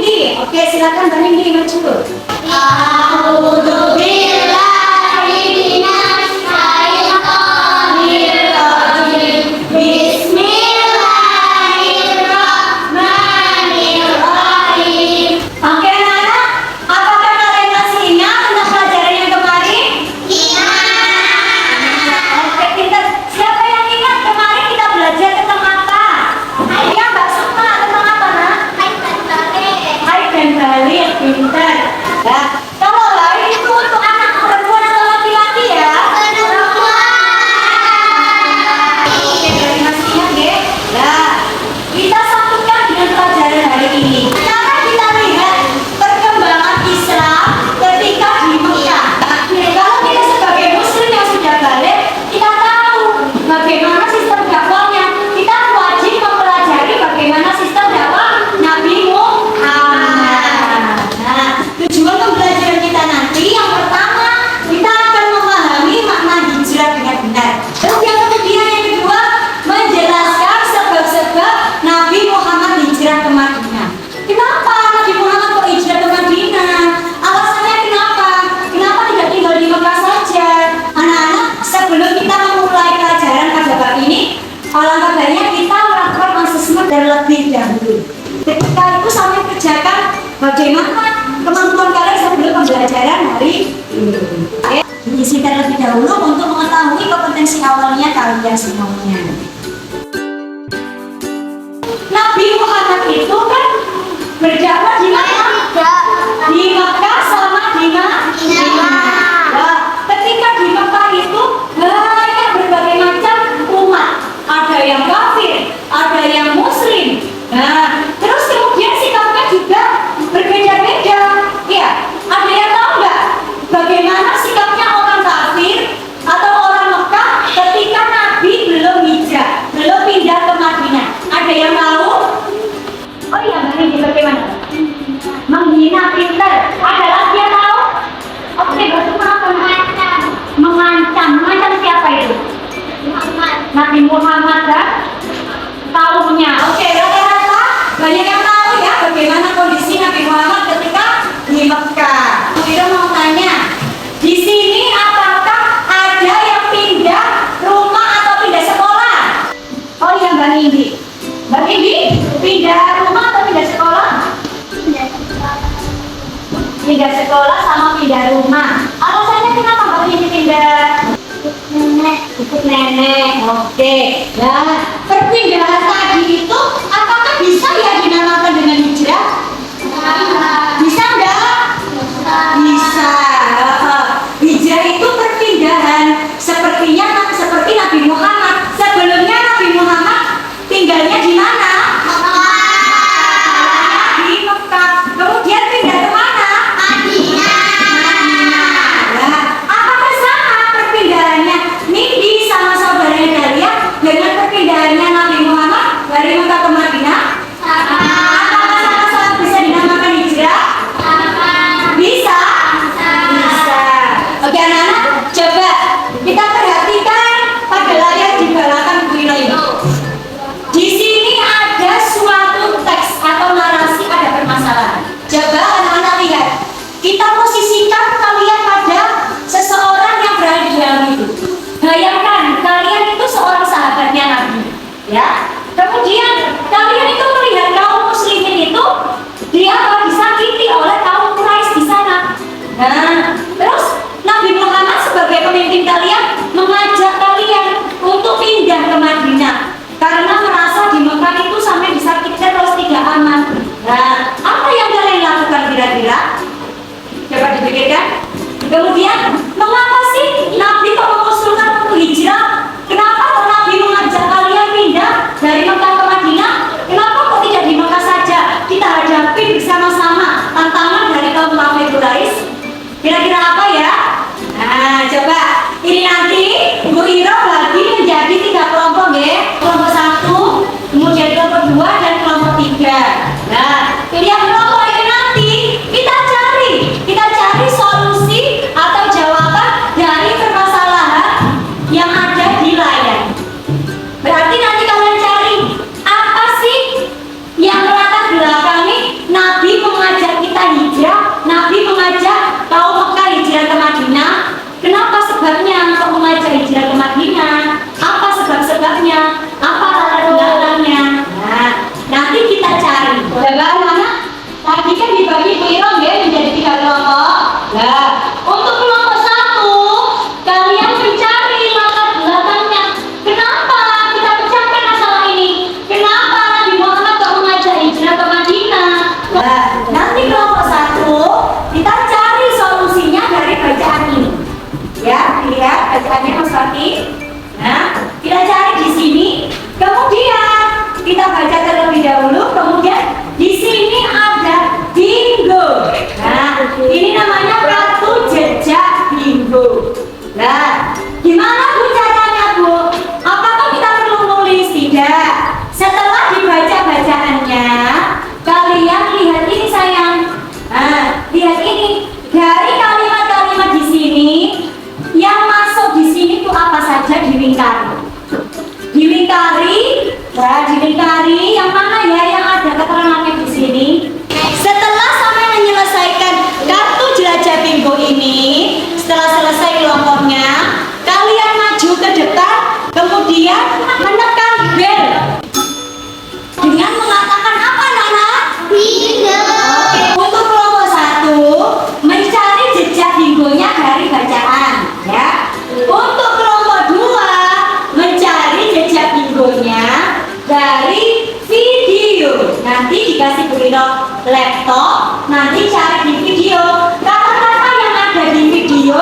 Nindi. Oke, silakan Mbak Nindi maju. Oke, anak-anak, apakah kalian masih ingat tentang pelajaran yang kemarin? Oke, pintar. Siapa yang ingat kemarin kita belajar tentang apa? Iya, Mbak Sukma, tentang apa, Nak? Hai dan balik, pintar. Nah, kalau lain itu untuk anak perempuan atau laki-laki ya? Oke, dari masnya, ya. Nah, kita sambungkan dengan pelajaran hari ini. Sekarang kita lihat perkembangan Islam ketika di Mekah. Kalau kita sebagai Muslim yang sudah balik, kita tahu bagaimana sistem dakwahnya. Kita wajib mempelajari bagaimana sistem dakwah Nabi Muhammad. Nah, tujuan pembelajaran kita nanti yang pertama, kita akan memahami makna hijrah dengan benar. Terus yang kemudian yang kedua, menjelaskan sebab-sebab Nabi Muhammad hijrah ke Madinah. Kenapa Nabi Muhammad kok hijrah ke Madinah? Alasannya kenapa? Kenapa tidak tinggal di Mekah saja? Anak-anak, sebelum kita memulai pelajaran pada bab ini, alangkah baiknya kita melakukan asesmen terlebih dahulu. Ketika itu sampai kerjakan bagaimana kemampuan kalian sebelum pembelajaran hari ini. Oke, diisi terlebih dahulu untuk mengetahui kompetensi awalnya kalian semuanya. Nabi Muhammad itu kan berdakwah di mana? Di Mekah sama di Madinah. Nah, ketika di Mekah itu banyak berbagai macam umat. Ada yang kafir, ada yang muslim. Nah, terus kemudian sikapnya juga berbeda-beda. Ya, ada yang tahu nggak bagaimana sikapnya orang kafir atau orang Mekah ketika Nabi belum hijrah, belum pindah ke Madinah? Ada yang tahu? Oh iya, Mbak Nindi, bagaimana? Menghina, pintar. Ada lagi yang tahu? Oke, berarti apa? Mengancam. Mengancam siapa itu? Nabi Muhammad kan? Tahunya. Oke, rata-rata banyak yang tahu ya bagaimana kondisi Nabi Muhammad ketika di Mekah. Kita mau tanya, di sini apakah ada yang pindah rumah atau pindah sekolah? Oh iya, Mbak Nindi. Mbak Nindi, pindah rumah atau pindah sekolah? Pindah sekolah sama pindah rumah. Alasannya kenapa Mbak Nindi pindah? Ikut nenek. Oke. Nah, perpindahan tadi itu apakah bisa ya dinamakan dengan hijrah? Bisa enggak? Bisa. Hijrah itu perpindahan. Seperti Nabi Muhammad. Sebelumnya Nabi Muhammad tinggalnya di mana? Di Mekah. Kemudian pindah ke mana? Madinah. Nah, apakah sama perpindahannya Nindi sama saudaranya kalian dengan perpindahannya Nabi Muhammad dari Mekah ke Madinah? Apakah sama-sama bisa dinamakan hijrah? Bisa? Bisa. Oke, anak-anak, coba kita perhatikan pada layar di belakang Bu Ino ini. Di sini ada suatu teks atau narasi ada permasalahan. Coba anak-anak lihat. Kita posisikan kalian pada seseorang yang berada di dalam itu. Bayangkan kalian itu seorang sahabatnya Nabi, ya. Kemudian kalian itu melihat kaum muslimin itu dia disakiti oleh kaum Quraisy di sana. Nah, terus Nabi Muhammad sebagai pemimpin kalian mengajak kalian untuk pindah ke Madinah karena merasa di Mekah itu sampai disakiti terus tidak aman. Nah, apa yang kalian lakukan kira-kira? Coba dipikirkan. Kemudian, mengapa sih Nabi kok mengusulkan untuk hijrah? Kenapa kok Nabi mengajak kalian pindah dari Mekah ke Madinah? Kenapa kok tidak di Mekah saja? Kita hadapi bersama-sama tantangan dari kaum kafir Quraisy. Kira-kira apa ya? Nah, coba ini nanti Bu Iro bagi menjadi 3 kelompok ya. Kelompok 1, kemudian kelompok 2 dan kelompok 3. Nah, pilihan kelompok ini nanti kita cari solusi atau jawaban dibagi Bu Ira ya menjadi 3 kelompok. Nah, untuk kelompok 1, kalian mencari latar belakangnya. Kenapa kita pecahkan masalah ini? Kenapa Nabi Muhammad kok mengajak hijrah ke Madinah? Nah, nanti kelompok 1 kita cari solusinya dari bacaan ini. Ya, lihat bacaannya Mas Fakih. Nah, kita cari di sini. Kemudian kita baca terlebih dahulu. Kemudian di sini ada bingo. Nah, ini namanya kartu jejak bingo. Nah, gimana Bu caranya Bu? Apakah kita perlu nulis? Tidak. Setelah dibaca bacaannya, kalian lihat ini sayang. Nah, lihat ini. Dari kalimat-kalimat di sini, yang masuk di sini tuh apa saja dilingkari. Dilingkari yang mana ya yang ada keterangannya di sini. Setelah sampai menyelesaikan kartu jelajah bingo ini, setelah selesai kelompoknya, kalian maju ke depan, kemudian menekan bel dengan mengatakan apa Nana? Bingo. Oke, untuk kelompok 1 mencari jejak bingonya dari bacaan, ya. Untuk kelompok 2 mencari jejak bingonya dari video. Nanti dikasih Bu Ira laptop, nanti cari di video kata-kata yang ada di video,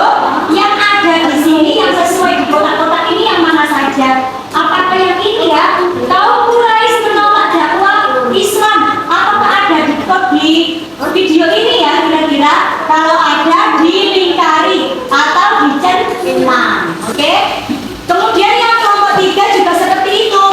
yang ada di sini, yang sesuai di kotak-kotak ini yang mana saja. Apakah yang ini ya? Kaum Quraisy menolak dakwah Islam. Apakah ada di video ini ya kira-kira? Kalau ada dilingkari atau dicentuman. Oke? Kemudian yang kelompok 3 juga seperti itu.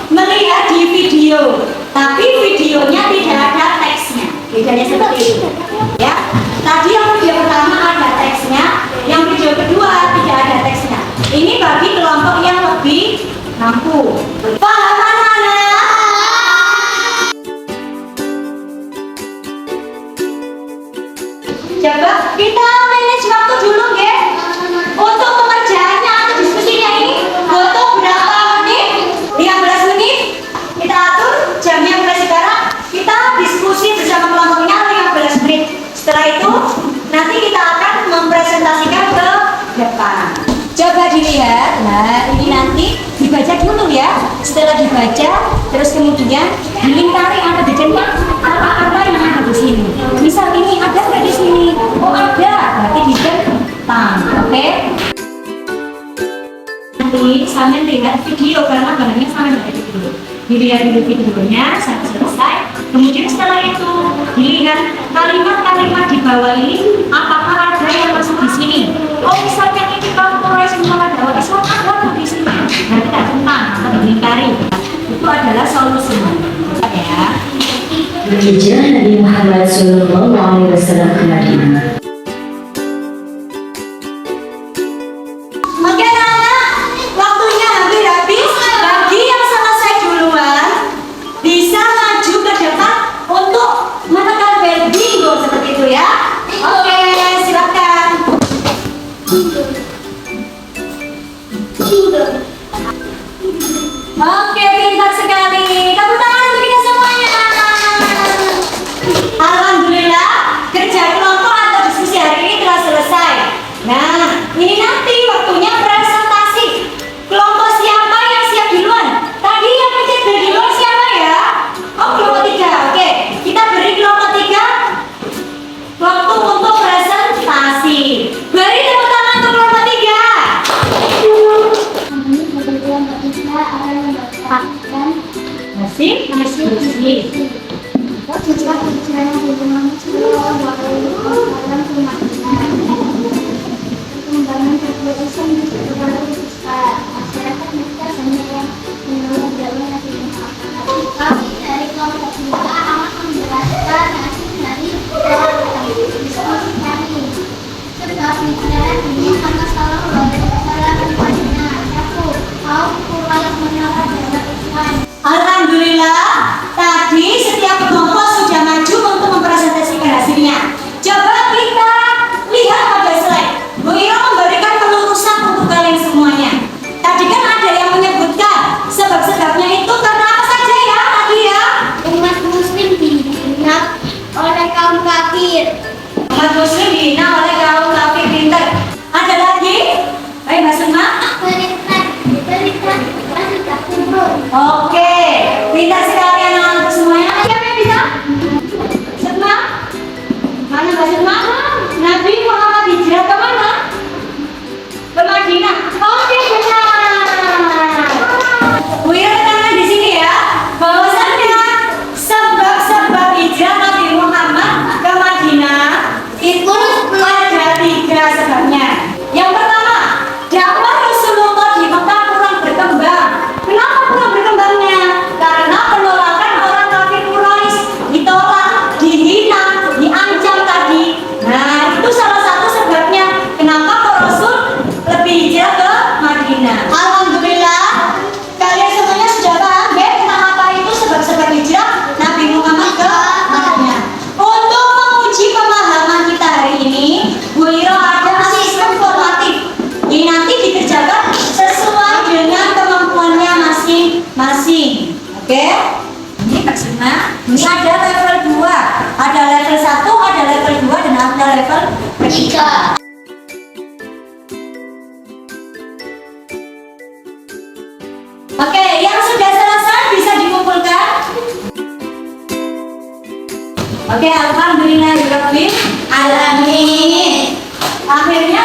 Melihat di video, tapi videonya tidak ada teksnya. Bedanya seperti itu. Ya. Tadi yang video pertama ada teksnya, yang video kedua tidak ada teksnya. Ini bagi kelompok yang lebih mampu. Paham anak-anak? Coba kita manage waktu dulu ya. Untuk pengerjaannya atau diskusinya ini butuh berapa menit? 15 menit. Kita atur jamnya mulai sekarang. Kita diskusi bersama kelompoknya 15 menit. Setelah itu nanti kita akan mempresentasikan ke depan. Coba dilihat. Nah, ini nanti dibaca dulu ya. Setelah dibaca, terus kemudian dilingkari atau dicentak apa-apa yang ada di sini. Misal ini ada nggak di sini? Oh ada, berarti dicentang. Oke? Nanti sambil lihat video karena barangnya sama dengan video. Dilihat dulu videonya sampai selesai. Kemudian setelah itu dilihat kalimat-kalimat di bawah ini apakah ada yang masuk di sini. Oh misalnya ini kalau Quraisy menolak dakwah Islam ada di sini. Nah kita tentang atau dilingkari. Itu adalah solusinya. Ya. Hijrah Nabi Muhammad SAW ke Madinah. Oke anak, waktunya hampir habis. Bagi yang selesai duluan bisa maju ke depan untuk menekan bel bingo seperti itu ya. Oke, silakan. Oke, pintar sekali. Tepuk tangan untuk kita semuanya. Alhamdulillah, kerja kelompok atau diskusi hari ini telah selesai. Nah, ini nanti waktunya presentasi. Kelompok siapa yang siap duluan? Tadi yang pencet bel duluan siapa ya? Oh, kelompok 3. Oke, kita beri kelompok 3 waktu untuk presentasi. Beri tepuk tangan untuk kelompok 3. Masih? Dari kelompok kita akan menjelaskan hasil dari diskusi kami. Sebab bicara ini sama Sallallahu Alaihi Wasallam. Aku kaum Quraisy menolak dakwah Islam. Alhamdulillah, tadi kafir. Umat muslim dihina oleh kaum kafir pintar. Ada lagi? Ayo Mbak Sukma. Berikan kita kubur. Oke, pintar sekali anak-anak semuanya. Siapa yang bisa? Sukma? Mana Mbak Sukma? Nabi Muhammad hijrah ke mana? Ke Madinah. Oke, benar. Bu Ira tangan di sini ya. Bahwasannya sebab-sebab hijrah Nabi Muhammad ke Madinah itu ada 3 sebabnya. Yang pertama, dakwah Rasulullah di Mekah kurang berkembang. Kenapa kurang berkembangnya? Karena penolakan orang kafir Quraisy, ditolak, dihina, diancam tadi. Nah, itu salah satu sebabnya kenapa kok Rasul lebih hijrah ke Madinah. Alhamdulillah, kalian semuanya sudah paham ya tentang apa itu sebab-sebab hijrah Nabi Muhammad ke Madinah. Untuk menguji pemahaman kita hari ini, Bu Iro ada sistem formatif. Ini nanti dikerjakan sesuai dengan kemampuannya masing-masing. Oke? Ini maksudnya, ini ada level 2, ada level 1, ada level 2, dan ada level 3. Oke, yang sudah selesai bisa dikumpulkan. Oke, alhamdulillahirabbil alamin. Akhirnya